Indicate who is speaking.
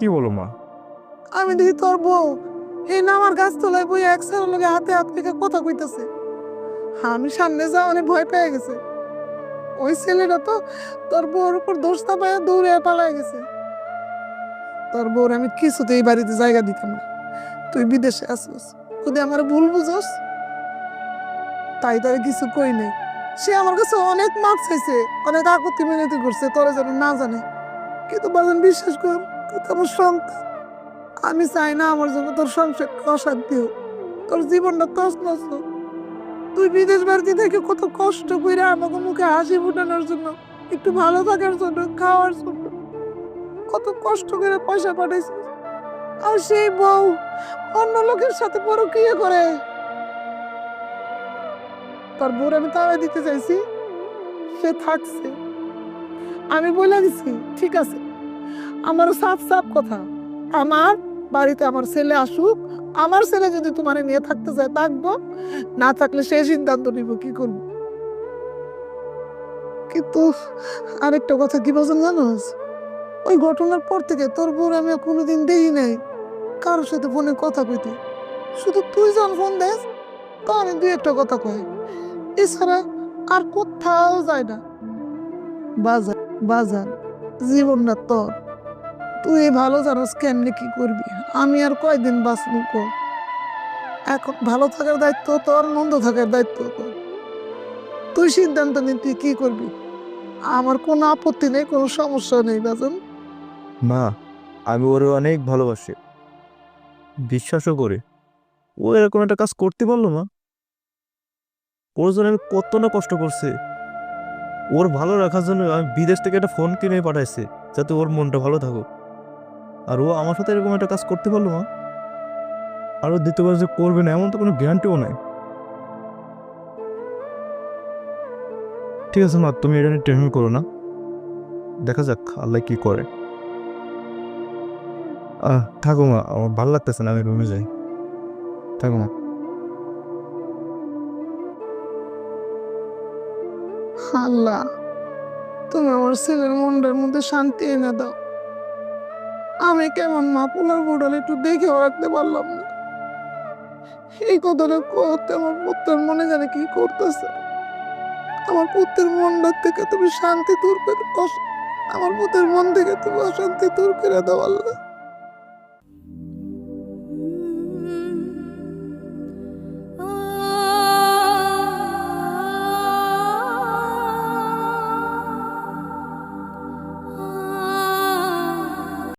Speaker 1: কি বলো মা?
Speaker 2: আমি দেখি তোর বউ এই নামার গাছতলায় বই এক সারের লগে হাতে হাত রেখে কথা কইতাছে। আমি সামনে যাওয়া অনেক ভয় পেয়ে গেছে। ওই ছেলেটা তো তোর বউর উপর দোষ চাপায়া দৌড়ে পালায় গেছে। তোর বউর আমি কিছুতেই বাড়িতে জায়গা দিতাম না। তুই বিদেশে আসিস, যদি আমার ভুল বুঝোস তাই তার কিছু কই নাই। সে আমার কাছে অনেক মাপ চাইছে, অনেক আপত্তি মিনতি করছে, তোরা যেন না জানে। কিন্তু বাজান বিশ্বাস কর, তুই তো আমার সন্তান। আমি চাই না আমার জন্য তোর সংসার অশান্তি হোক, তোর জীবনটা তছনছ হোক। তুই বিদেশ বাড়িতে থেকে কত কষ্ট করে আমাকে মুখে হাসি ফুটানোর জন্য, একটু ভালো থাকার জন্য, খাওয়ার জন্য কত কষ্ট করে পয়সা পাঠাইছিস। আর সেই বউ অন্য লোকের সাথে পরকীয়া করে। তার বউর আমি তাড়া দিতে চাইছি, সে থাকছে। আমি বলে দিছি ঠিক আছে, আমারও সাফ সাফ কথা, আমার বাড়িতে আমার ছেলে আসুক, আমার ছেলে যদি তোমার নিয়ে থাকতে চায় থাকবো, না থাকলে সে সিদ্ধান্ত নিব কি করবো। কিন্তু আরেকটা কথা কি বলছেন জানোস, ওই ঘটনার পর থেকে তোর বউর আমি আর কোনোদিন দেখি নাই কারোর সাথে ফোনে কথা কইতে। শুধু তুই যখন ফোন দেস তখন দুই একটা কথা কয়, এছাড়া আর কোথাও যায় না। বাজার বাজার জীবন না তোর, তুই ভালো জানোস কেমনে কি করবি। আমি আর কয়দিন বাঁচবো কো। এখন ভালো থাকার দায়িত্ব তোর, মন্দ থাকার দায়িত্ব তোর। তুই সিদ্ধান্ত নি তুই কি করবি। আমার কোনো আপত্তি নেই, কোনো সমস্যা নেই বাজন।
Speaker 1: মা, আমি ওরে অনেক ভালোবাসি, বিশ্বাসও করি। ও এরকম একটা কাজ করতে পারলো মা? ওর জন্য আমি কত না কষ্ট করছি। ওর ভালো রাখার জন্য আমি বিদেশ থেকে একটা ফোন কিনে পাঠাইছি, যাতে ওর মনটা ভালো থাকুক। আর ও আমার সাথে এরকম একটা কাজ করতে পারলো মা? আরও দ্বিতীয়বার যে করবে না এমন তো কোনো গ্যারান্টিও নাই। ঠিক আছে মা, তুমি এটা নিয়ে টেনশন করো না, দেখা যাক আল্লাহ কি করে। থাকো মা, আমার ভালো লাগতেছে না, আমি রুমে যাই। থাকো মা।
Speaker 2: আল্লাহ, তুমি আমার ছেলের মনটার মধ্যে শান্তি এনে দাও। আমি কেমন মা, পোলার বোটাল একটু দেখেও রাখতে পারলাম না। এই কথাটা করতে আমার পুত্রের মনে জানে কি করতেছে। আমার পুত্রের মনটা থেকে তুমি শান্তি দূর করে আমার পুত্রের মন থেকে তুমি অশান্তি দূর করে দাও আল্লাহ।